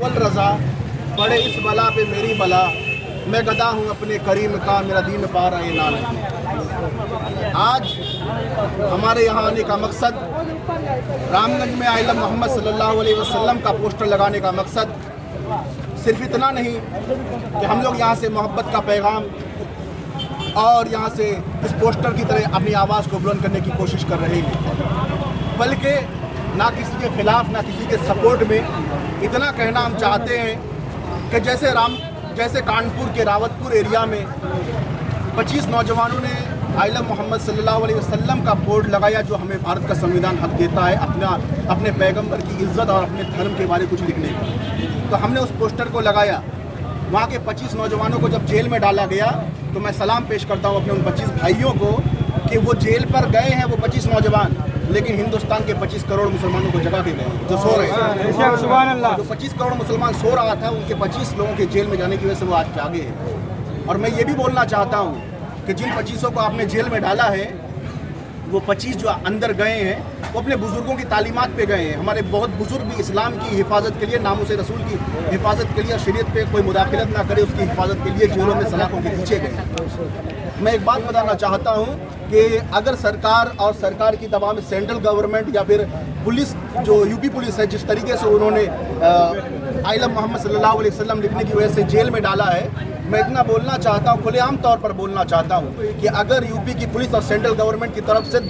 अव्वल रज़ा, पड़े इस बला पे मेरी बला, मैं गदा हूँ अपने करीम का, मेरा दीन पा रहे ना नहीं। आज हमारे यहाँ आने का मकसद, रामगंज में आइलम मोहम्मद सल्लल्लाहु अलैहि वसल्लम का पोस्टर लगाने का मकसद सिर्फ इतना नहीं कि हम लोग यहाँ से मोहब्बत का पैगाम और यहाँ से इस पोस्टर की तरह अपनी आवाज़ को बुलंद करने की कोशिश कर रहे हैं, बल्कि ना किसी के खिलाफ ना किसी के सपोर्ट में इतना कहना हम चाहते हैं कि जैसे कानपुर के रावतपुर एरिया में 25 नौजवानों ने आइलम मोहम्मद सल्लल्लाहु अलैहि वसल्लम का बोर्ड लगाया, जो हमें भारत का संविधान हक देता है अपने पैगंबर की इज्जत और अपने धर्म के बारे में कुछ लिखने का। तो हमने उस पोस्टर को लगाया। वहाँ के 25 नौजवानों को जब जेल में डाला गया तो मैं सलाम पेश करता हूँ अपने उन 25 भाइयों को कि वो जेल पर गए हैं, वो 25 नौजवान, लेकिन हिंदुस्तान के 25 करोड़ मुसलमानों को जगा के गए जो सो रहे हैं। जो 25 करोड़ मुसलमान सो रहा था, उनके 25 लोगों के जेल में जाने की वजह से वो आज जागे हैं। और मैं ये भी बोलना चाहता हूँ कि जिन 25 को आपने जेल में डाला है, वो 25 जो अंदर गए हैं वो अपने बुजुर्गों की तालीमात पे गए हैं। हमारे बहुत बुजुर्ग भी इस्लाम की हिफाजत के लिए, नामुस रसूल की हिफाजत के लिए, शरीयत पे कोई मुदाखलत ना करे उसकी हिफाजत के लिए जेलों में सलाखों के पीछे गए। मैं एक बात बताना चाहता हूँ कि अगर सरकार और सरकार की दबाव में सेंट्रल गवर्नमेंट या फिर पुलिस, जो यूपी पुलिस है, जिस तरीके से उन्होंने आइलम मोहम्मद सल्लल्लाहु अलैहि वसल्लम लिखने की वजह से जेल में डाला है, मैं इतना बोलना चाहता हूँ, खुलेआम तौर पर बोलना चाहता हूँ कि अगर यूपी की पुलिस और सेंट्रल गवर्नमेंट की तरफ से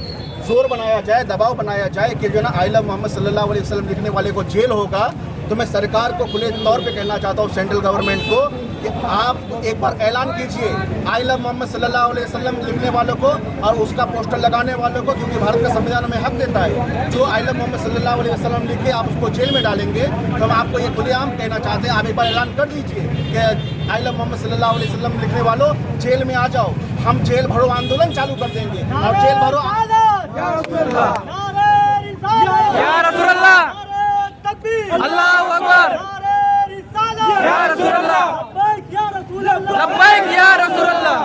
जोर बनाया जाए, दबाव बनाया जाए कि जो ना आइलम मोहम्मद सल्लल्लाहु अलैहि वसल्लम लिखने वाले को जेल होगा, तो मैं सरकार को खुले तौर पे कहना चाहता हूँ, सेंट्रल गवर्नमेंट को, कि आप एक बार ऐलान कीजिए आइलम मोहम्मद सल्लल्लाहु अलैहि वसल्लम लिखने वालों को और उसका पोस्टर लगाने वालों को, क्योंकि भारत का संविधान हमें हक देता है। जो आइलम मोहम्मद सल्लल्लाहु अलैहि वसल्लम लिख के आप उसको जेल में डालेंगे, तो हम आपको ये खुलेआम कहना चाहते हैं, आप एक बार ऐलान कर दीजिए कि आइलम मोहम्मद सल्लल्लाहु अलैहि वसल्लम लिखने वालों जेल में आ जाओ। हम जेल भरो आंदोलन चालू कर देंगे और जेल भरो अल्लाहू अकबर, या रसूल अल्लाह, लब्बैक या रसूल अल्लाह,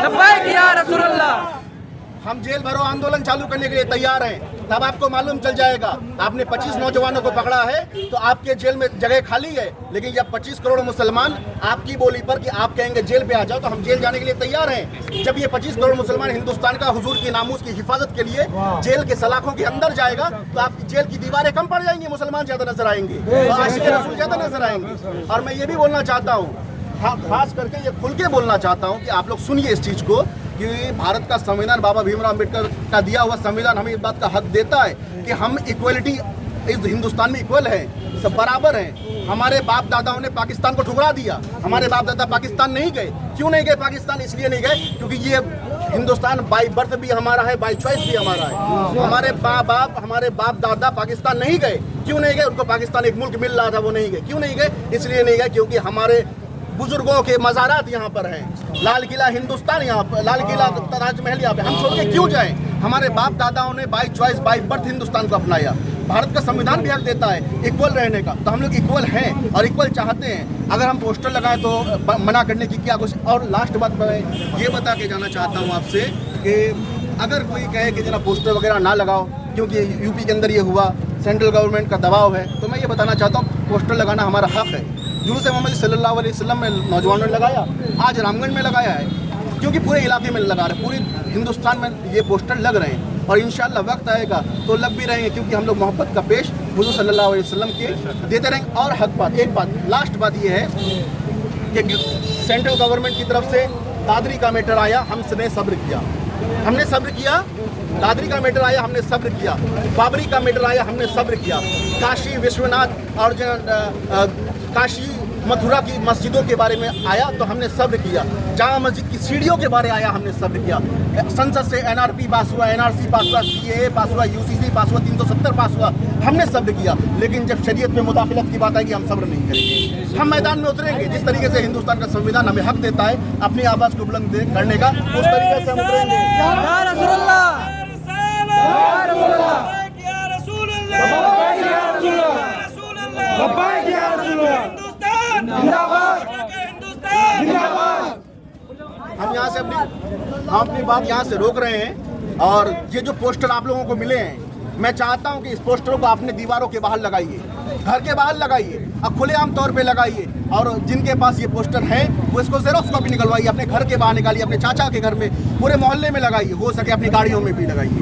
लब्बैक या रसूल अल्लाह। हम जेल भरो आंदोलन चालू करने के लिए तैयार हैं। तब आपको मालूम चल जाएगा, आपने 25 नौजवानों को पकड़ा है तो आपके जेल में जगह खाली है, लेकिन जब 25 करोड़ मुसलमान आपकी बोली पर कि आप कहेंगे जेल पे आ जाओ, तो हम जेल जाने के लिए तैयार हैं। जब ये 25 करोड़ मुसलमान हिंदुस्तान का हुजूर की नामूस की हिफाजत के लिए जेल के सलाखों के अंदर जाएगा, तो आपकी जेल की दीवारें कम पड़ जाएंगी, मुसलमान ज्यादा नजर आएंगे, रसूल ज्यादा नजर आएंगे। और मैं ये भी बोलना चाहता हूँ, हाँ, खास करके ये खुल के बोलना चाहता हूँ कि आप लोग सुनिए इस चीज को, कि भारत का संविधान, बाबा भीमराव अम्बेडकर का दिया हुआ संविधान हमें इस बात का हक देता है कि हम इक्वलिटी इस हिंदुस्तान में इक्वल है, सब बराबर हैं। हमारे बाप दादाओं ने पाकिस्तान को ठुकरा दिया, हमारे बाप दादा पाकिस्तान नहीं गए। क्यों नहीं गए पाकिस्तान? इसलिए नहीं गए क्योंकि ये हिंदुस्तान बाई बर्थ भी हमारा है, बाई चॉइस भी हमारा है। हमारे बाप दादा पाकिस्तान नहीं गए। क्यों नहीं गए? उनको पाकिस्तान एक मुल्क मिल रहा था, वो नहीं गए। क्यों नहीं गए? इसलिए नहीं गए क्योंकि हमारे बुजुर्गों के मज़ारात यहाँ पर हैं, लाल किला हिंदुस्तान यहाँ पर, लाल किला ताजमहल यहाँ पे, हम छोड़ के क्यों जाएं? हमारे बाप दादाओं ने by choice by birth Hindustan को अपनाया। भारत का संविधान भी हक देता है इक्वल रहने का, तो हम लोग इक्वल हैं और इक्वल चाहते हैं। अगर हम पोस्टर लगाएं तो मना करने की क्या कोशिश। और लास्ट बात मैं ये बता के जाना चाहता हूँ आपसे कि अगर कोई कहे कि जना पोस्टर वगैरह ना लगाओ क्योंकि यूपी के अंदर ये हुआ, सेंट्रल गवर्नमेंट का दबाव है, तो मैं ये बताना चाहता हूँ पोस्टर लगाना हमारा हक है। जुलूस मोहम्मद सल्लल्लाहु अलैहि वसल्लम में नौजवानों ने लगाया, आज रामगंज में लगाया है, क्योंकि पूरे इलाके में लगा रहे, पूरे हिंदुस्तान में ये पोस्टर लग रहे हैं और इंशाअल्लाह वक्त आएगा तो लग भी रहेंगे, क्योंकि हम लोग मोहब्बत का पेश हुजूर सल्लल्लाहु अलैहि वसल्लम के देते रहेंगे। और हक बात, एक बात, लास्ट बात ये है कि सेंट्रल गवर्नमेंट की तरफ से दादरी का मैटर आया, हमने सब्र किया, हमने सब्र किया। दादरी का मैटर आया, हमने सब्र किया। बाबरी का मैटर आया, हमने सब्र किया। काशी विश्वनाथ और काशी मथुरा की मस्जिदों के बारे में आया तो हमने सब्र किया। जामा मस्जिद की सीढ़ियों के बारे आया, हमने सब्र किया। संसद से एनआरपी पास हुआ, एनआरसी पास हुआ, सीएए पास हुआ, यूसीसी पास हुआ, 370 पास हुआ, हमने सब्र किया। लेकिन जब शरीयत में मुदाखलत की बात आएगी, हम सब्र नहीं करेंगे, हम मैदान में उतरेंगे। जिस तरीके से हिंदुस्तान का संविधान हमें हक देता है अपनी आवाज़ को बुलंद करने का, उस तरीके से हम उतरेंगे। हम यहाँ से अपनी बात यहाँ से रोक रहे हैं। और ये जो पोस्टर आप लोगों को मिले हैं, मैं चाहता हूँ कि इस पोस्टरों को अपने दीवारों के बाहर लगाइए, घर के बाहर लगाइए, अब खुलेआम तौर पे लगाइए, और जिनके पास ये पोस्टर है वो इसको जेरोक्स कॉपी निकलवाइए, अपने घर के बाहर निकालिए, अपने चाचा के घर में, पूरे मोहल्ले में लगाइए, हो सके अपनी गाड़ियों में भी लगाइए,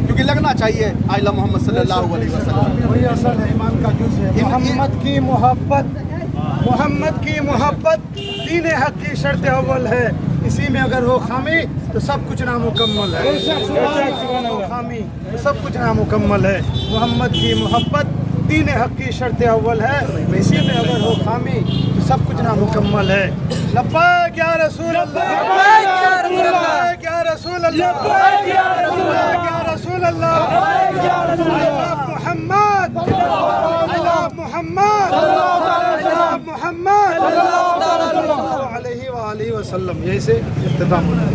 क्योंकि लगना चाहिए आइला मोहम्मद सल्लल्लाहु अलैहि वसल्लम। वही असल ईमान का जुज़ है। मोहम्मद की मोहब्बत दीन हक की शर्त अव्वल है। इसी में अगर हो खामी तो सब कुछ नामुकम्मल है। खामी तो सब कुछ नामुकम्मल है। मोहम्मद की मोहब्बत दीन हक की शर्त अव्वल है। इसी में अगर हो खामी तो सब कुछ नामुकम्मल है। लब्बैक या रसूल अल्लाह, लब्बैक या रसूल अल्लाह, लब्बैक या रसूल अल्लाह, मोहम्मद मोहम्मद मोहम्मद अलैहि वसल्लम। यही से इख्तिताम होना है।